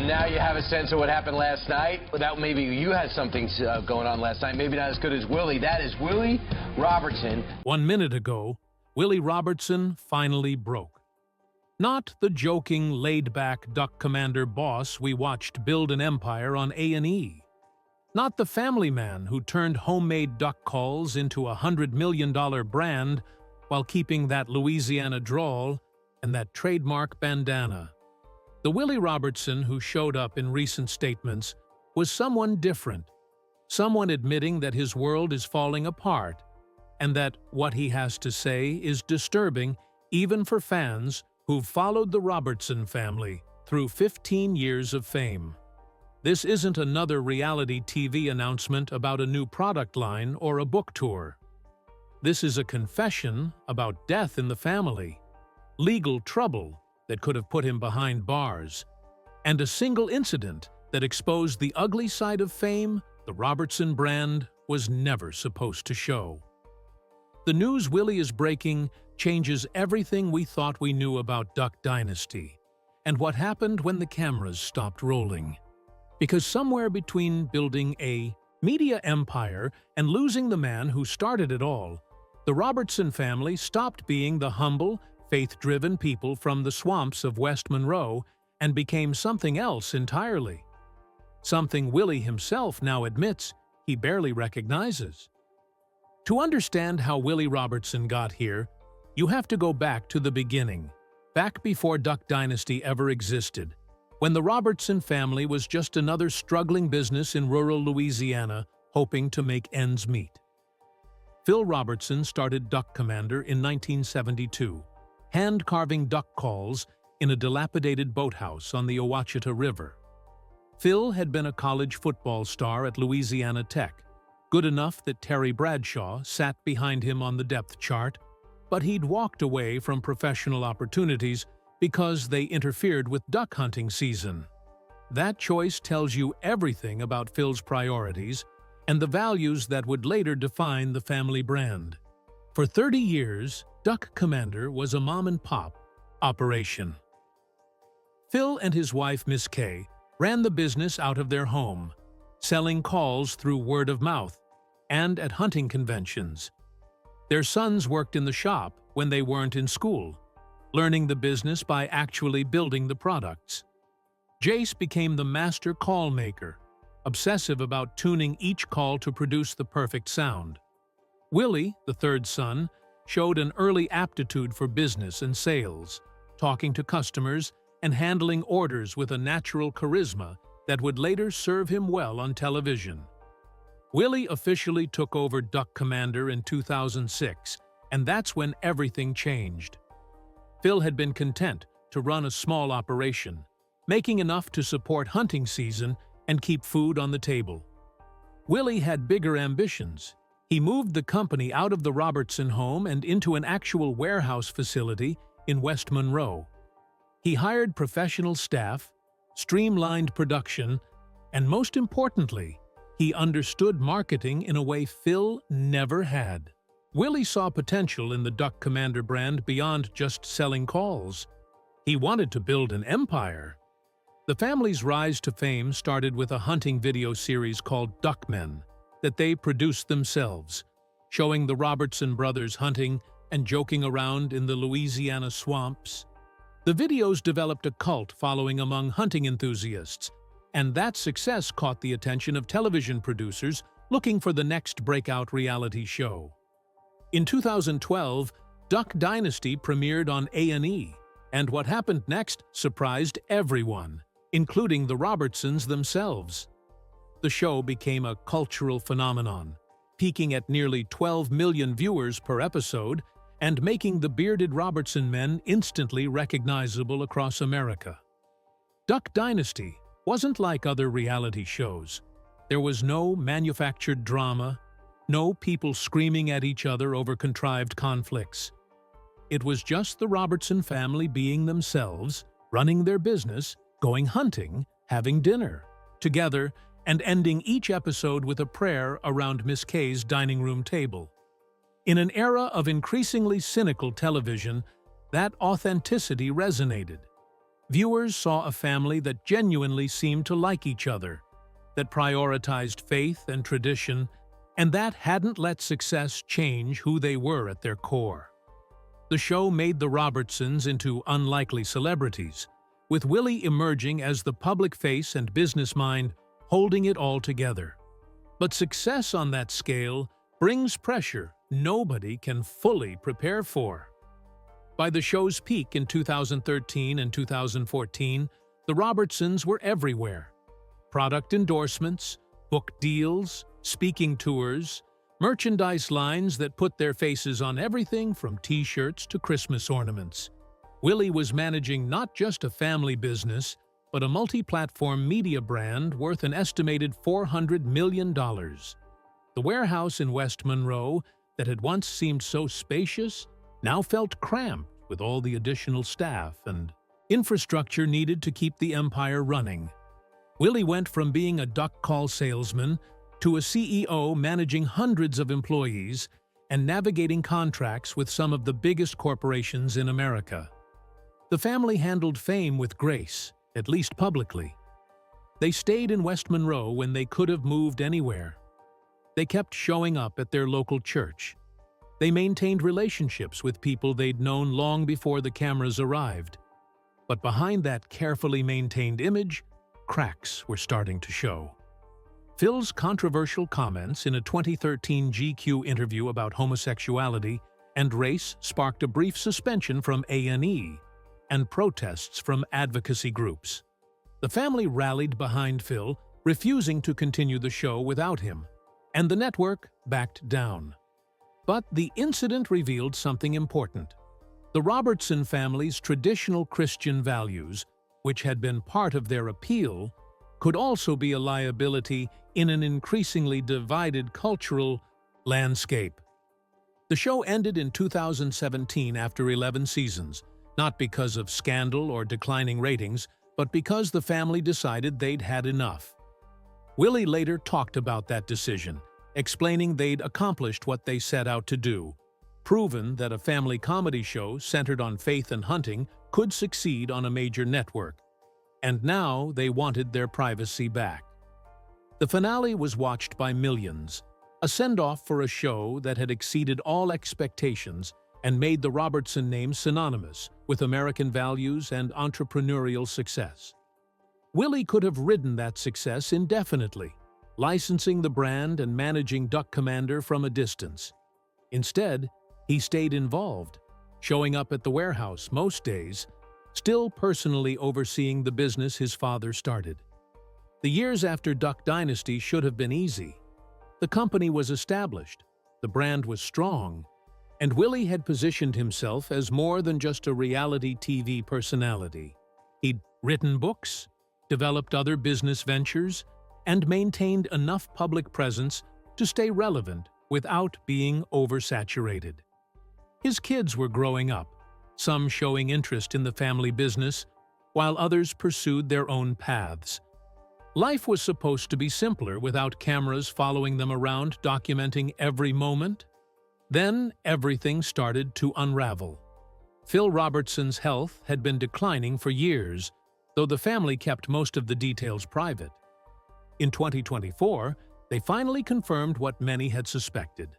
now you have a sense of what happened last night. Without maybe you had something going on last night, maybe not as good as Willie. That is Willie Robertson. 1 minute ago, Willie Robertson finally broke. Not the joking, laid-back Duck Commander boss we watched build an empire on A&E. Not the family man who turned homemade duck calls into a $100 million brand while keeping that Louisiana drawl and that trademark bandana. The Willie Robertson who showed up in recent statements was someone different, someone admitting that his world is falling apart and that what he has to say is disturbing even for fans who've followed the Robertson family through 15 years of fame. This isn't another reality TV announcement about a new product line or a book tour. This is a confession about death in the family, legal trouble that could have put him behind bars, and a single incident that exposed the ugly side of fame the Robertson brand was never supposed to show. The news Willie is breaking changes everything we thought we knew about Duck Dynasty and what happened when the cameras stopped rolling. Because somewhere between building a media empire and losing the man who started it all, the Robertson family stopped being the humble, faith-driven people from the swamps of West Monroe and became something else entirely. Something Willie himself now admits he barely recognizes. To understand how Willie Robertson got here, you have to go back to the beginning, back before Duck Dynasty ever existed, when the Robertson family was just another struggling business in rural Louisiana hoping to make ends meet. Phil Robertson started Duck Commander in 1972, hand-carving duck calls in a dilapidated boathouse on the Ouachita River. Phil had been a college football star at Louisiana Tech, good enough that Terry Bradshaw sat behind him on the depth chart, but he'd walked away from professional opportunities because they interfered with duck hunting season. That choice tells you everything about Phil's priorities and the values that would later define the family brand. For 30 years, Duck Commander was a mom-and-pop operation. Phil and his wife, Miss Kay, ran the business out of their home, selling calls through word of mouth and at hunting conventions. Their sons worked in the shop when they weren't in school, learning the business by actually building the products. Jace became the master call maker, obsessive about tuning each call to produce the perfect sound. Willie, the third son, showed an early aptitude for business and sales, talking to customers and handling orders with a natural charisma that would later serve him well on television. Willie officially took over Duck Commander in 2006, and that's when everything changed. Phil had been content to run a small operation, making enough to support hunting season and keep food on the table. Willie had bigger ambitions. He moved the company out of the Robertson home and into an actual warehouse facility in West Monroe. He hired professional staff, streamlined production, and most importantly, he understood marketing in a way Phil never had. Willie saw potential in the Duck Commander brand beyond just selling calls. He wanted to build an empire. The family's rise to fame started with a hunting video series called Duckmen that they produced themselves, showing the Robertson brothers hunting and joking around in the Louisiana swamps. The videos developed a cult following among hunting enthusiasts, and that success caught the attention of television producers looking for the next breakout reality show. In 2012, Duck Dynasty premiered on A&E, and what happened next surprised everyone, including the Robertsons themselves. The show became a cultural phenomenon, peaking at nearly 12 million viewers per episode and making the bearded Robertson men instantly recognizable across America. Duck Dynasty wasn't like other reality shows. There was no manufactured drama, no people screaming at each other over contrived conflicts. It was just the Robertson family being themselves, running their business, going hunting, having dinner together, and ending each episode with a prayer around Miss Kay's dining room table. In an era of increasingly cynical television, that authenticity resonated. viewers saw a family that genuinely seemed to like each other, that prioritized faith and tradition, and that hadn't let success change who they were at their core. The show made the Robertsons into unlikely celebrities, with Willie emerging as the public face and business mind holding it all together. But success on that scale brings pressure nobody can fully prepare for. By the show's peak in 2013 and 2014, the Robertsons were everywhere. Product endorsements, book deals, speaking tours, merchandise lines that put their faces on everything from t-shirts to Christmas ornaments. Willie was managing not just a family business, but a multi-platform media brand worth an estimated $400 million. The warehouse in West Monroe, that had once seemed so spacious, now felt cramped with all the additional staff and infrastructure needed to keep the empire running. Willie went from being a duck call salesman to a CEO managing hundreds of employees and navigating contracts with some of the biggest corporations in America. The family handled fame with grace, at least publicly. They stayed in West Monroe when they could have moved anywhere. They kept showing up at their local church. They maintained relationships with people they'd known long before the cameras arrived. But behind that carefully maintained image, cracks were starting to show. Phil's controversial comments in a 2013 GQ interview about homosexuality and race sparked a brief suspension from A&E and protests from advocacy groups. The family rallied behind Phil, refusing to continue the show without him, and the network backed down. But the incident revealed something important. The Robertson family's traditional Christian values, which had been part of their appeal, could also be a liability in an increasingly divided cultural landscape. The show ended in 2017 after 11 seasons, not because of scandal or declining ratings, but because the family decided they'd had enough. Willie later talked about that decision, explaining they'd accomplished what they set out to do, proven that a family comedy show centered on faith and hunting could succeed on a major network, and now they wanted their privacy back. The finale was watched by millions, a send-off for a show that had exceeded all expectations and made the Robertson name synonymous with American values and entrepreneurial success. Willie could have ridden that success indefinitely, licensing the brand and managing Duck Commander from a distance. Instead, he stayed involved, showing up at the warehouse most days, still personally overseeing the business his father started. The years after Duck Dynasty should have been easy. The company was established, the brand was strong, and Willie had positioned himself as more than just a reality TV personality. He'd written books, developed other business ventures, and maintained enough public presence to stay relevant without being oversaturated. His kids were growing up, some showing interest in the family business, while others pursued their own paths. Life was supposed to be simpler without cameras following them around documenting every moment. Then everything started to unravel. Phil Robertson's health had been declining for years, though the family kept most of the details private. In 2024, they finally confirmed what many had suspected.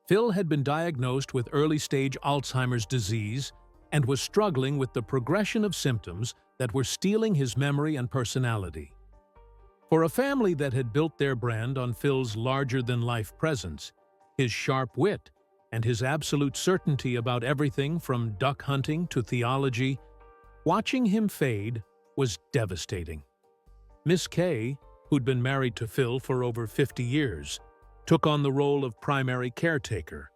Phil had been diagnosed with early-stage Alzheimer's disease and was struggling with the progression of symptoms that were stealing his memory and personality. For a family that had built their brand on Phil's larger-than-life presence, his sharp wit, and his absolute certainty about everything from duck hunting to theology, watching him fade was devastating. Miss Kay, who'd been married to Phil for over 50 years, took on the role of primary caretaker,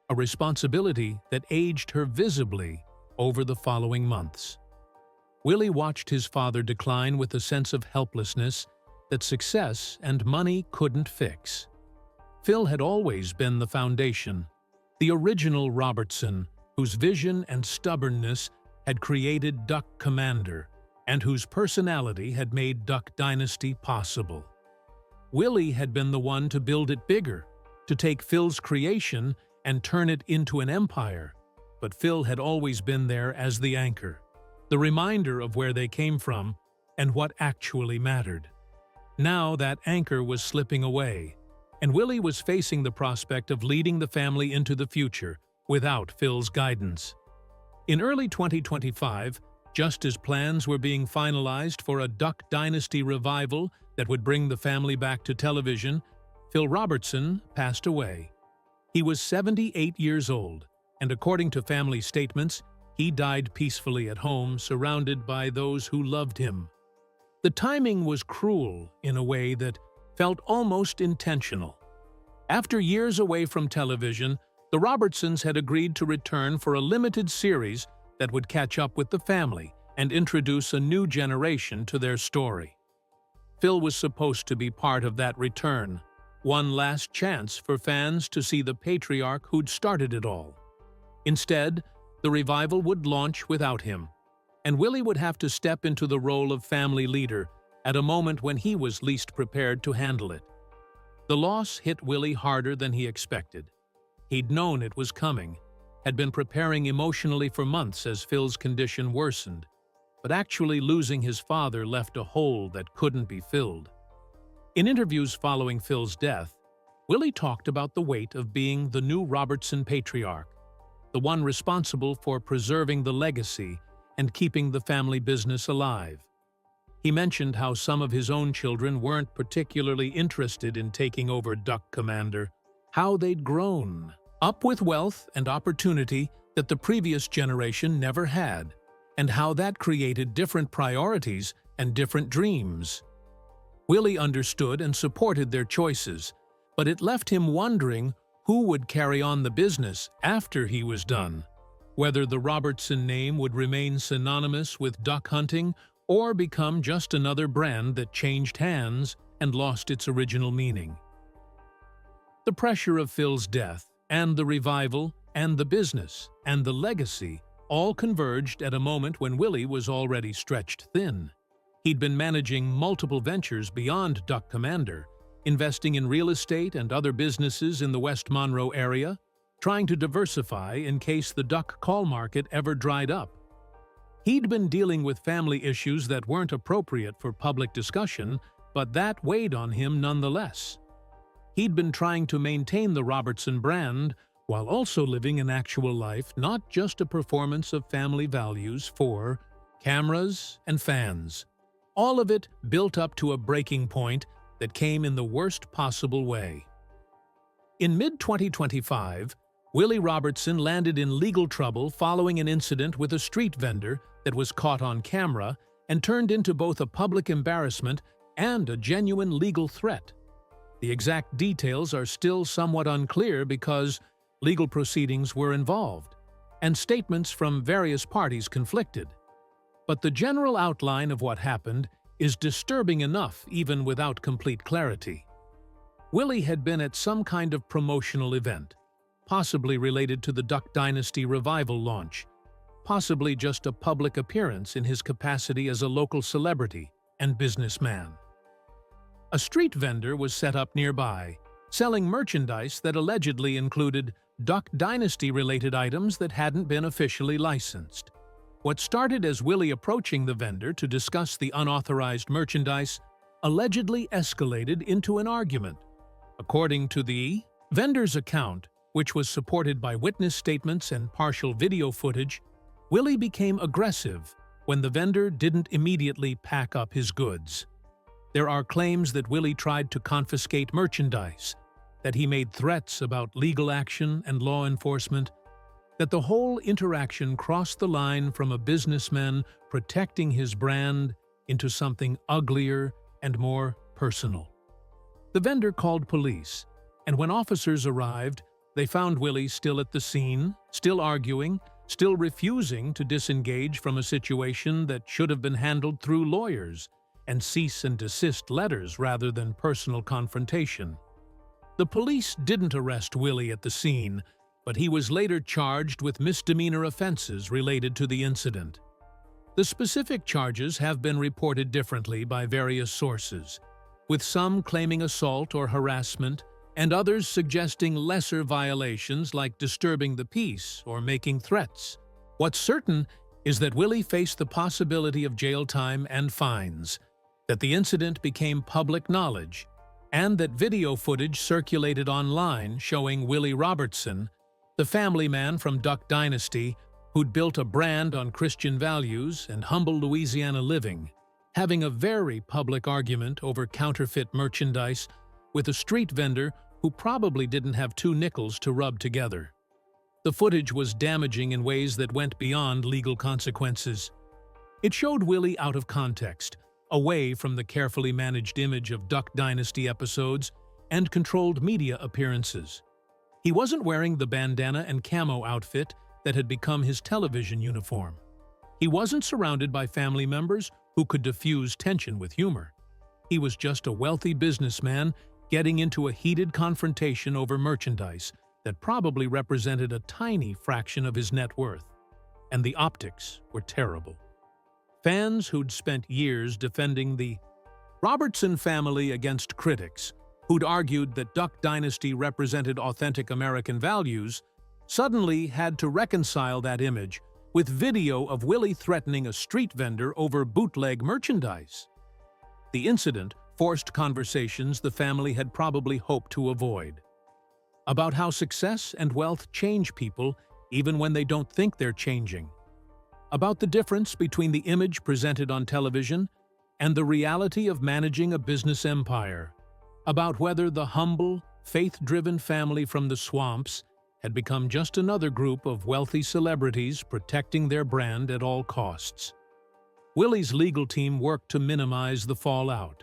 a responsibility that aged her visibly over the following months. Willie watched his father decline with a sense of helplessness that success and money couldn't fix. Phil had always been the foundation, the original Robertson, whose vision and stubbornness had created Duck Commander, and whose personality had made Duck Dynasty possible. Willie had been the one to build it bigger, to take Phil's creation and turn it into an empire, but Phil had always been there as the anchor. the reminder of where they came from and what actually mattered. Now that anchor was slipping away, and Willie was facing the prospect of leading the family into the future without Phil's guidance. In early 2025, just as plans were being finalized for a Duck Dynasty revival that would bring the family back to television, Phil Robertson passed away. He was 78 years old, and according to family statements, he died peacefully at home, surrounded by those who loved him. The timing was cruel in a way that felt almost intentional. After years away from television, the Robertsons had agreed to return for a limited series that would catch up with the family and introduce a new generation to their story. Phil was supposed to be part of that return, one last chance for fans to see the patriarch who'd started it all. Instead, the revival would launch without him, and Willie would have to step into the role of family leader at a moment when he was least prepared to handle it. The loss hit Willie harder than he expected. He'd known it was coming, had been preparing emotionally for months as Phil's condition worsened, but actually losing his father left a hole that couldn't be filled. In interviews following Phil's death, Willie talked about the weight of being the new Robertson patriarch, the one responsible for preserving the legacy and keeping the family business alive. He mentioned how some of his own children weren't particularly interested in taking over Duck Commander, how they'd grown up with wealth and opportunity that the previous generation never had, and how that created different priorities and different dreams. Willie understood and supported their choices, but it left him wondering who would carry on the business after he was done, whether the Robertson name would remain synonymous with duck hunting or become just another brand that changed hands and lost its original meaning. The pressure of Phil's death, and the revival, and the business, and the legacy all converged at a moment when Willie was already stretched thin. He'd been managing multiple ventures beyond Duck Commander, investing in real estate and other businesses in the West Monroe area, trying to diversify in case the duck call market ever dried up. He'd been dealing with family issues that weren't appropriate for public discussion, but that weighed on him nonetheless. He'd been trying to maintain the Robertson brand while also living an actual life, not just a performance of family values for cameras and fans. All of it built up to a breaking point that came in the worst possible way. In mid-2025, Willie Robertson landed in legal trouble following an incident with a street vendor that was caught on camera and turned into both a public embarrassment and a genuine legal threat. The exact details are still somewhat unclear because legal proceedings were involved, and statements from various parties conflicted. But the general outline of what happened is disturbing enough even without complete clarity. Willie had been at some kind of promotional event, possibly related to the Duck Dynasty revival launch, possibly just a public appearance in his capacity as a local celebrity and businessman. A street vendor was set up nearby, selling merchandise that allegedly included Duck Dynasty-related items that hadn't been officially licensed. What started as Willie approaching the vendor to discuss the unauthorized merchandise allegedly escalated into an argument. According to the vendor's account, which was supported by witness statements and partial video footage, Willie became aggressive when the vendor didn't immediately pack up his goods. There are claims that Willie tried to confiscate merchandise, that he made threats about legal action and law enforcement, that the whole interaction crossed the line from a businessman protecting his brand into something uglier and more personal. The vendor called police, and when officers arrived, they found Willie still at the scene, still arguing, still refusing to disengage from a situation that should have been handled through lawyers and cease and desist letters rather than personal confrontation. The police didn't arrest Willie at the scene, but he was later charged with misdemeanor offenses related to the incident. The specific charges have been reported differently by various sources, with some claiming assault or harassment, and others suggesting lesser violations like disturbing the peace or making threats. What's certain is that Willie faced the possibility of jail time and fines, that the incident became public knowledge, and that video footage circulated online showing Willie Robertson, the family man from Duck Dynasty who'd built a brand on Christian values and humble Louisiana living, having a very public argument over counterfeit merchandise with a street vendor who probably didn't have two nickels to rub together. The footage was damaging in ways that went beyond legal consequences. It showed Willie out of context, away from the carefully managed image of Duck Dynasty episodes and controlled media appearances. He wasn't wearing the bandana and camo outfit that had become his television uniform. He wasn't surrounded by family members who could diffuse tension with humor. He was just a wealthy businessman getting into a heated confrontation over merchandise that probably represented a tiny fraction of his net worth. And the optics were terrible. Fans who'd spent years defending the Robertson family against critics, who'd argued that Duck Dynasty represented authentic American values, suddenly had to reconcile that image with video of Willie threatening a street vendor over bootleg merchandise. The incident forced conversations the family had probably hoped to avoid, about how success and wealth change people even when they don't think they're changing, about the difference between the image presented on television and the reality of managing a business empire, about whether the humble, faith-driven family from the swamps had become just another group of wealthy celebrities protecting their brand at all costs. Willie's legal team worked to minimize the fallout,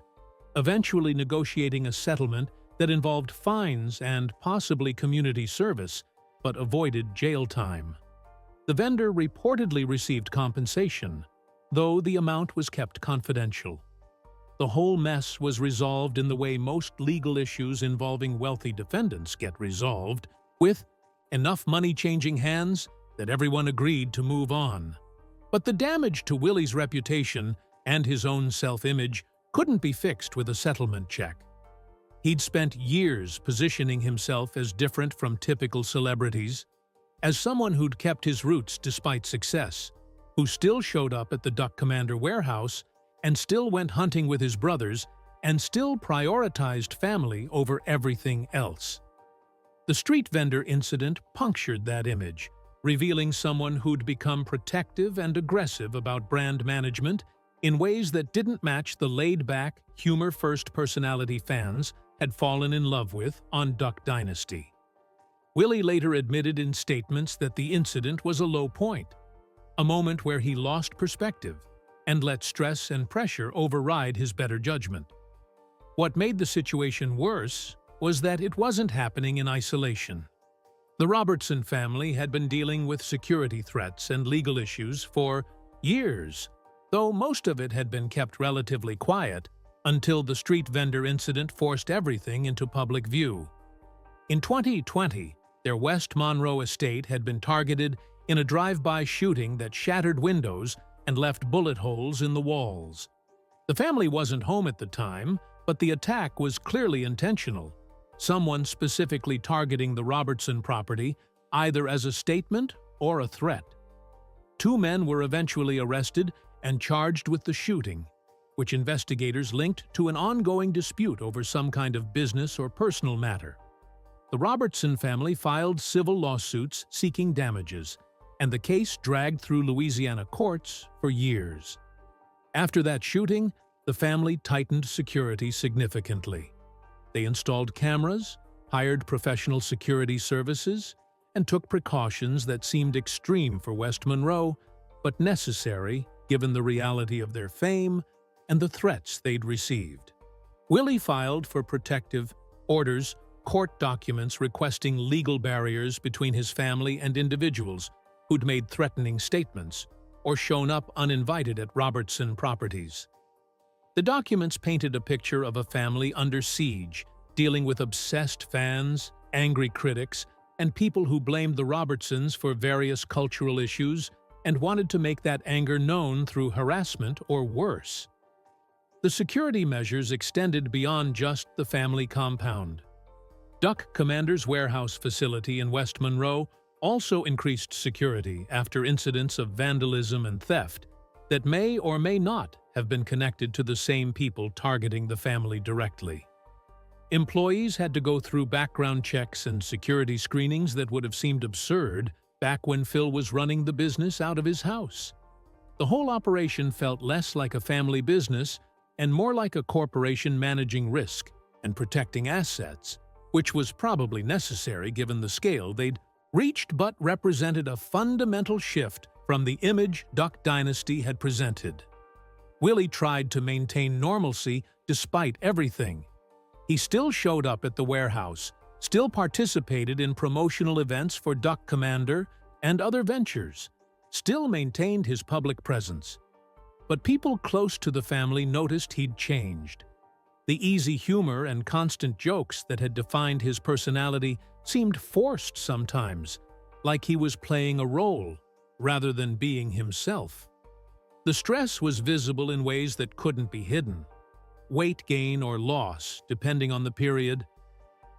eventually negotiating a settlement that involved fines and possibly community service, but avoided jail time. The vendor reportedly received compensation, though the amount was kept confidential. The whole mess was resolved in the way most legal issues involving wealthy defendants get resolved, with enough money changing hands that everyone agreed to move on. But the damage to Willie's reputation and his own self-image couldn't be fixed with a settlement check. He'd spent years positioning himself as different from typical celebrities, as someone who'd kept his roots despite success, who still showed up at the Duck Commander warehouse and still went hunting with his brothers and still prioritized family over everything else. The street vendor incident punctured that image, revealing someone who'd become protective and aggressive about brand management in ways that didn't match the laid-back, humor-first personality fans had fallen in love with on Duck Dynasty. Willie later admitted in statements that the incident was a low point, a moment where he lost perspective and let stress and pressure override his better judgment. What made the situation worse was that it wasn't happening in isolation. The Robertson family had been dealing with security threats and legal issues for years, though most of it had been kept relatively quiet until the street vendor incident forced everything into public view. In 2020, their West Monroe estate had been targeted in a drive-by shooting that shattered windows and left bullet holes in the walls. The family wasn't home at the time, but the attack was clearly intentional, someone specifically targeting the Robertson property, either as a statement or a threat. 2 men were eventually arrested and charged with the shooting, which investigators linked to an ongoing dispute over some kind of business or personal matter. The Robertson family filed civil lawsuits seeking damages, and the case dragged through Louisiana courts for years. After that shooting, the family tightened security significantly. They installed cameras, hired professional security services, and took precautions that seemed extreme for West Monroe, but necessary given the reality of their fame and the threats they'd received. Willie filed for protective orders, court documents requesting legal barriers between his family and individuals who'd made threatening statements or shown up uninvited at Robertson properties. The documents painted a picture of a family under siege, dealing with obsessed fans, angry critics, and people who blamed the Robertsons for various cultural issues and wanted to make that anger known through harassment or worse. The security measures extended beyond just the family compound. Duck Commander's warehouse facility in West Monroe also increased security after incidents of vandalism and theft that may or may not have been connected to the same people targeting the family directly. Employees had to go through background checks and security screenings that would have seemed absurd back when Phil was running the business out of his house. The whole operation felt less like a family business and more like a corporation managing risk and protecting assets, which was probably necessary given the scale they'd reached, but represented a fundamental shift from the image Duck Dynasty had presented. Willie tried to maintain normalcy despite everything. He still showed up at the warehouse, still participated in promotional events for Duck Commander and other ventures, still maintained his public presence. But people close to the family noticed he'd changed. The easy humor and constant jokes that had defined his personality seemed forced sometimes, like he was playing a role rather than being himself. The stress was visible in ways that couldn't be hidden. Weight gain or loss, depending on the period.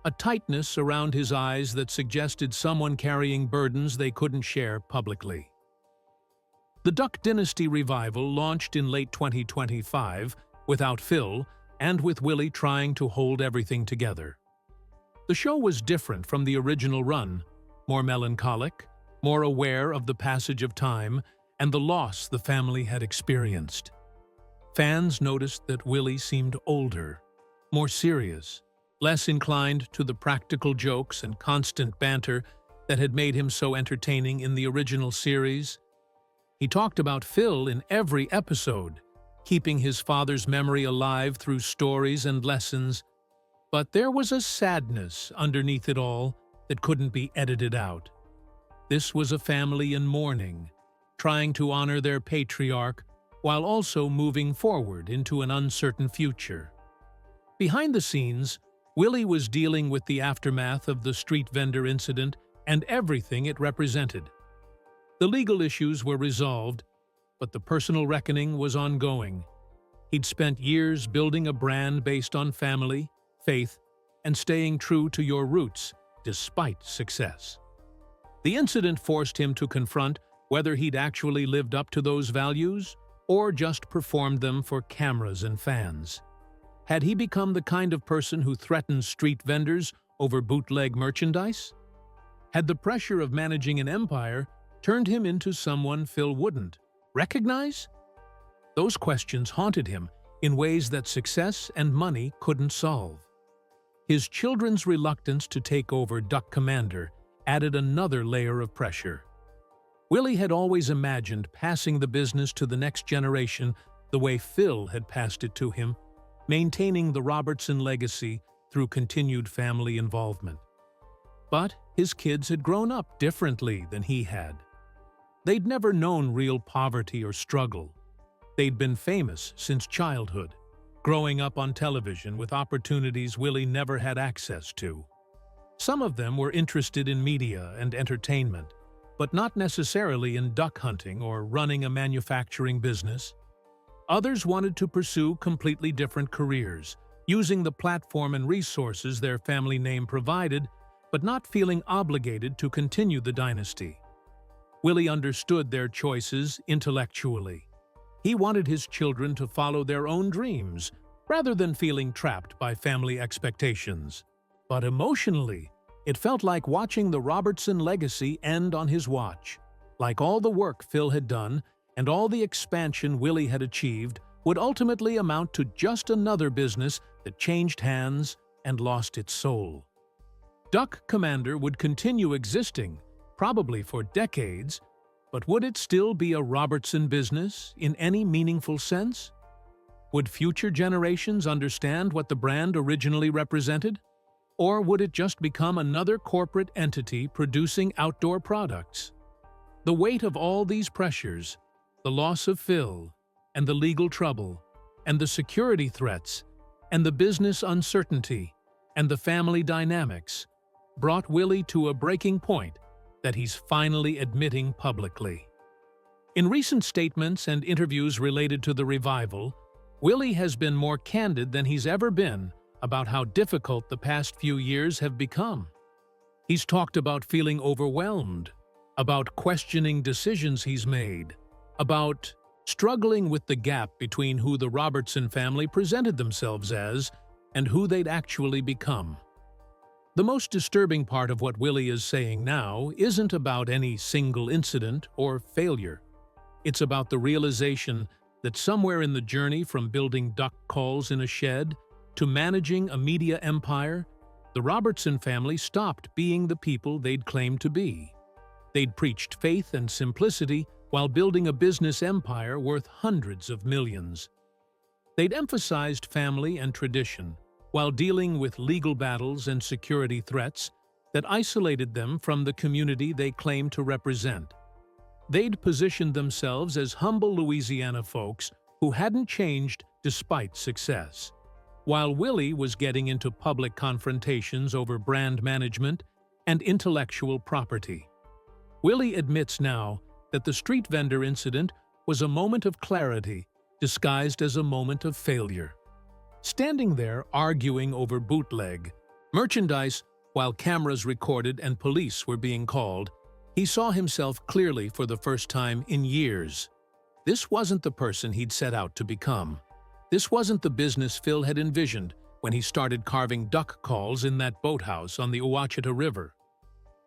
A tightness around his eyes that suggested someone carrying burdens they couldn't share publicly. The Duck Dynasty revival launched in late 2025 without Phil and with Willie trying to hold everything together. The show was different from the original run, more melancholic, more aware of the passage of time and the loss the family had experienced. Fans noticed that Willie seemed older, more serious, less inclined to the practical jokes and constant banter that had made him so entertaining in the original series. He talked about Phil in every episode, keeping his father's memory alive through stories and lessons, but there was a sadness underneath it all that couldn't be edited out. This was a family in mourning, trying to honor their patriarch while also moving forward into an uncertain future. Behind the scenes, Willie was dealing with the aftermath of the street vendor incident and everything it represented. The legal issues were resolved, but the personal reckoning was ongoing. He'd spent years building a brand based on family, faith, and staying true to your roots despite success. The incident forced him to confront whether he'd actually lived up to those values or just performed them for cameras and fans. Had he become the kind of person who threatens street vendors over bootleg merchandise? Had the pressure of managing an empire turned him into someone Phil wouldn't recognize? Those questions haunted him in ways that success and money couldn't solve. His children's reluctance to take over Duck Commander added another layer of pressure. Willie had always imagined passing the business to the next generation the way Phil had passed it to him, maintaining the Robertson legacy through continued family involvement. But his kids had grown up differently than he had. They'd never known real poverty or struggle. They'd been famous since childhood, growing up on television with opportunities Willie never had access to. Some of them were interested in media and entertainment, but not necessarily in duck hunting or running a manufacturing business. Others wanted to pursue completely different careers, using the platform and resources their family name provided, but not feeling obligated to continue the dynasty. Willie understood their choices intellectually. He wanted his children to follow their own dreams, rather than feeling trapped by family expectations. But emotionally, it felt like watching the Robertson legacy end on his watch. Like all the work Phil had done and all the expansion Willie had achieved would ultimately amount to just another business that changed hands and lost its soul. Duck Commander would continue existing, probably for decades, but would it still be a Robertson business in any meaningful sense? Would future generations understand what the brand originally represented? Or would it just become another corporate entity producing outdoor products? The weight of all these pressures, the loss of Phil, and the legal trouble, and the security threats, and the business uncertainty, and the family dynamics, brought Willie to a breaking point that he's finally admitting publicly. In recent statements and interviews related to the revival, Willie has been more candid than he's ever been about how difficult the past few years have become. He's talked about feeling overwhelmed, about questioning decisions he's made, about struggling with the gap between who the Robertson family presented themselves as and who they'd actually become. The most disturbing part of what Willie is saying now isn't about any single incident or failure. It's about the realization that somewhere in the journey from building duck calls in a shed to managing a media empire, the Robertson family stopped being the people they'd claimed to be. They'd preached faith and simplicity while building a business empire worth hundreds of millions. They'd emphasized family and tradition while dealing with legal battles and security threats that isolated them from the community they claimed to represent. They'd positioned themselves as humble Louisiana folks who hadn't changed despite success. While Willie was getting into public confrontations over brand management and intellectual property. Willie admits now that the street vendor incident was a moment of clarity disguised as a moment of failure. Standing there arguing over bootleg merchandise while cameras recorded and police were being called, he saw himself clearly for the first time in years. This wasn't the person he'd set out to become. This wasn't the business Phil had envisioned when he started carving duck calls in that boathouse on the Ouachita River.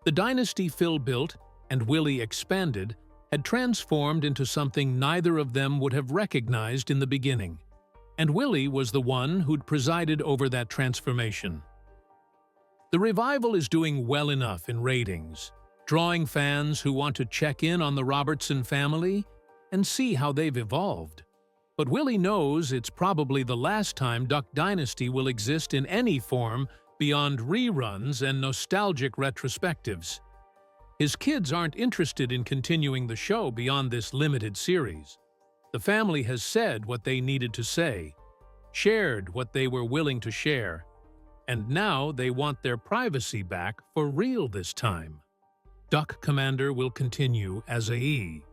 The dynasty Phil built and Willie expanded had transformed into something neither of them would have recognized in the beginning. And Willie was the one who'd presided over that transformation. The revival is doing well enough in ratings, drawing fans who want to check in on the Robertson family and see how they've evolved. But Willie knows it's probably the last time Duck Dynasty will exist in any form beyond reruns and nostalgic retrospectives. His kids aren't interested in continuing the show beyond this limited series. The family has said what they needed to say, shared what they were willing to share, and now they want their privacy back for real this time. Duck Commander will continue as a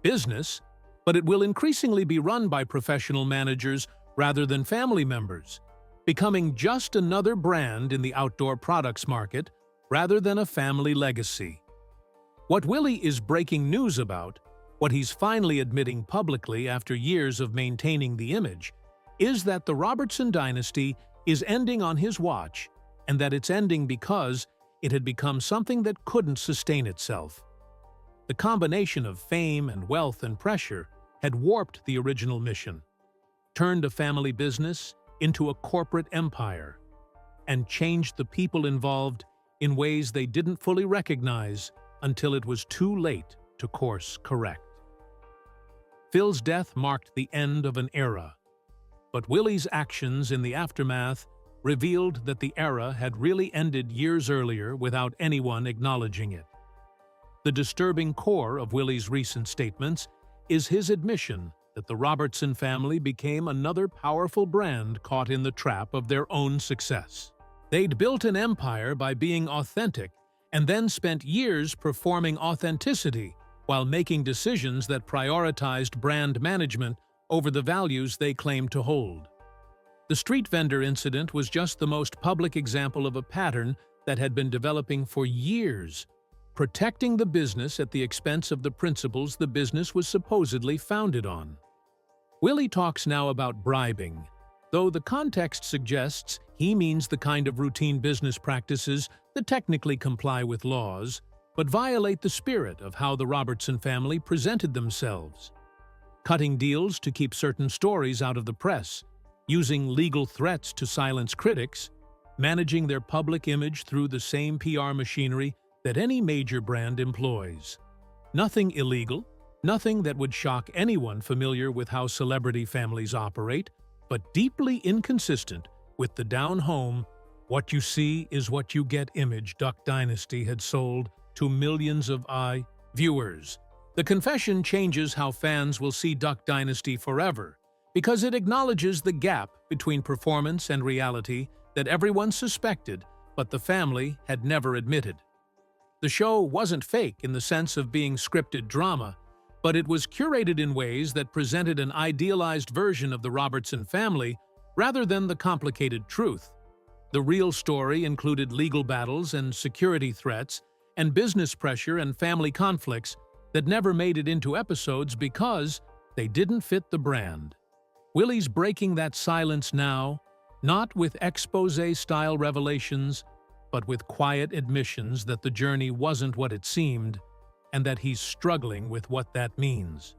business, but it will increasingly be run by professional managers rather than family members, becoming just another brand in the outdoor products market rather than a family legacy. What Willie is breaking news about, what he's finally admitting publicly after years of maintaining the image, is that the Robertson dynasty is ending on his watch, and that it's ending because it had become something that couldn't sustain itself. The combination of fame and wealth and pressure had warped the original mission, turned a family business into a corporate empire, and changed the people involved in ways they didn't fully recognize until it was too late to course correct. Phil's death marked the end of an era, but Willie's actions in the aftermath revealed that the era had really ended years earlier without anyone acknowledging it. The disturbing core of Willie's recent statements is his admission that the Robertson family became another powerful brand caught in the trap of their own success. They'd built an empire by being authentic and then spent years performing authenticity while making decisions that prioritized brand management over the values they claimed to hold. The street vendor incident was just the most public example of a pattern that had been developing for years, protecting the business at the expense of the principles the business was supposedly founded on. Willie talks now about bribing, though the context suggests he means the kind of routine business practices that technically comply with laws, but violate the spirit of how the Robertson family presented themselves. Cutting deals to keep certain stories out of the press, using legal threats to silence critics, managing their public image through the same PR machinery that any major brand employs. Nothing illegal, nothing that would shock anyone familiar with how celebrity families operate, but deeply inconsistent with the down-home, what you see is what you get image Duck Dynasty had sold to millions of viewers. The confession changes how fans will see Duck Dynasty forever, because it acknowledges the gap between performance and reality that everyone suspected, but the family had never admitted. The show wasn't fake in the sense of being scripted drama, but it was curated in ways that presented an idealized version of the Robertson family rather than the complicated truth. The real story included legal battles and security threats, and business pressure and family conflicts that never made it into episodes because they didn't fit the brand. Willie's breaking that silence now, not with expose-style revelations, but with quiet admissions that the journey wasn't what it seemed, and that he's struggling with what that means.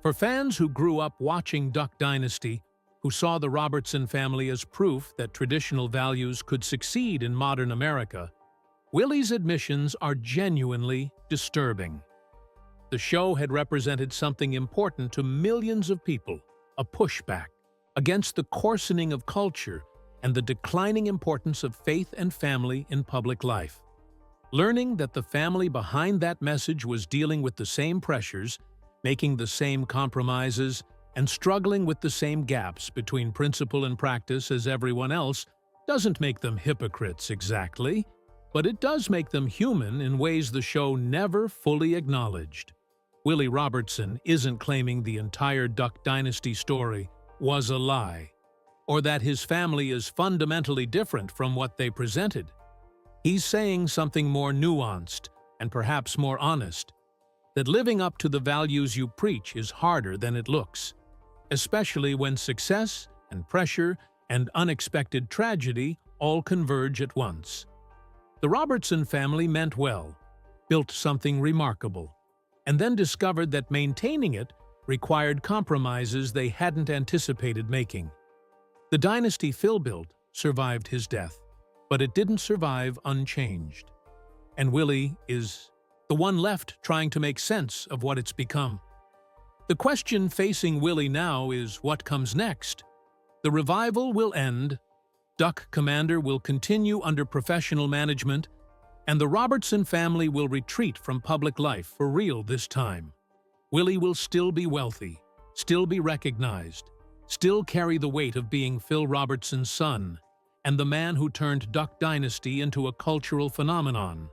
For fans who grew up watching Duck Dynasty, who saw the Robertson family as proof that traditional values could succeed in modern America, Willie's admissions are genuinely disturbing. The show had represented something important to millions of people, a pushback against the coarsening of culture and the declining importance of faith and family in public life. Learning that the family behind that message was dealing with the same pressures, making the same compromises, and struggling with the same gaps between principle and practice as everyone else doesn't make them hypocrites exactly, but it does make them human in ways the show never fully acknowledged. Willie Robertson isn't claiming the entire Duck Dynasty story was a lie, or that his family is fundamentally different from what they presented. He's saying something more nuanced and perhaps more honest, that living up to the values you preach is harder than it looks, especially when success and pressure and unexpected tragedy all converge at once. The Robertson family meant well, built something remarkable, and then discovered that maintaining it required compromises they hadn't anticipated making. The dynasty Phil built survived his death, but it didn't survive unchanged. And Willie is the one left trying to make sense of what it's become. The question facing Willie now is what comes next. The revival will end, Duck Commander will continue under professional management, and the Robertson family will retreat from public life for real this time. Willie will still be wealthy, still be recognized, still carry the weight of being Phil Robertson's son, and the man who turned Duck Dynasty into a cultural phenomenon.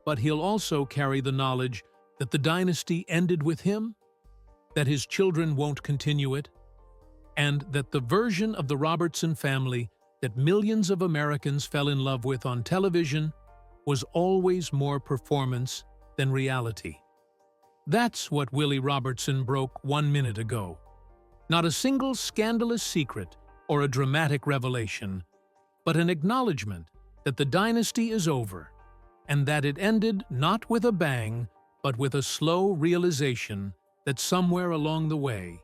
But he'll also carry the knowledge that the dynasty ended with him, that his children won't continue it, and that the version of the Robertson family that millions of Americans fell in love with on television was always more performance than reality. That's what Willie Robertson broke 1 minute ago. Not a single scandalous secret or a dramatic revelation, but an acknowledgement that the dynasty is over, and that it ended not with a bang, but with a slow realization that somewhere along the way,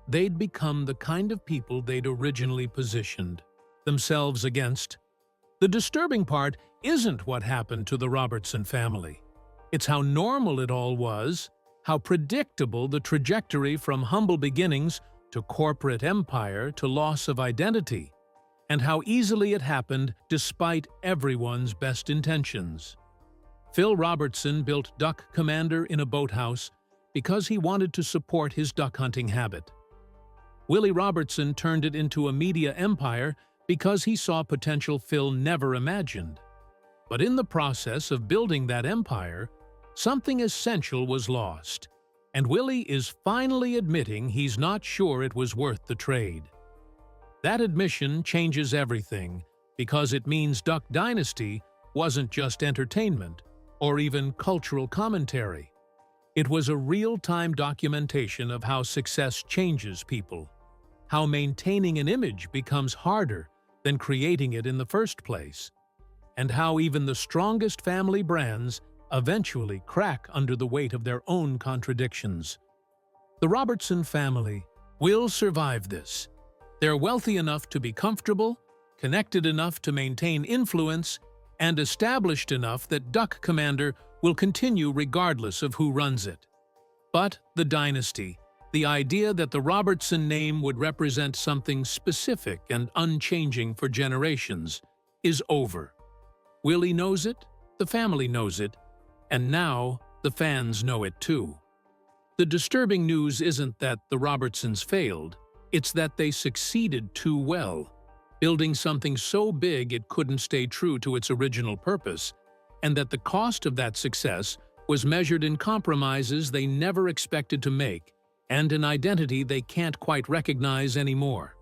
they'd become the kind of people they'd originally positioned themselves against. The disturbing part isn't what happened to the Robertson family. It's how normal it all was, how predictable the trajectory from humble beginnings to corporate empire to loss of identity, and how easily it happened despite everyone's best intentions. Phil Robertson built Duck Commander in a boathouse because he wanted to support his duck hunting habit. Willie Robertson turned it into a media empire because he saw potential Phil never imagined. But in the process of building that empire, something essential was lost, and Willie is finally admitting he's not sure it was worth the trade. That admission changes everything because it means Duck Dynasty wasn't just entertainment or even cultural commentary. It was a real-time documentation of how success changes people, how maintaining an image becomes harder than creating it in the first place, and how even the strongest family brands eventually crack under the weight of their own contradictions. The Robertson family will survive this. They're wealthy enough to be comfortable, connected enough to maintain influence, and established enough that Duck Commander will continue regardless of who runs it. But the dynasty, the idea that the Robertson name would represent something specific and unchanging for generations, is over. Willie knows it, the family knows it, and now the fans know it too. The disturbing news isn't that the Robertsons failed, it's that they succeeded too well, building something so big it couldn't stay true to its original purpose, and that the cost of that success was measured in compromises they never expected to make, and an identity they can't quite recognize anymore.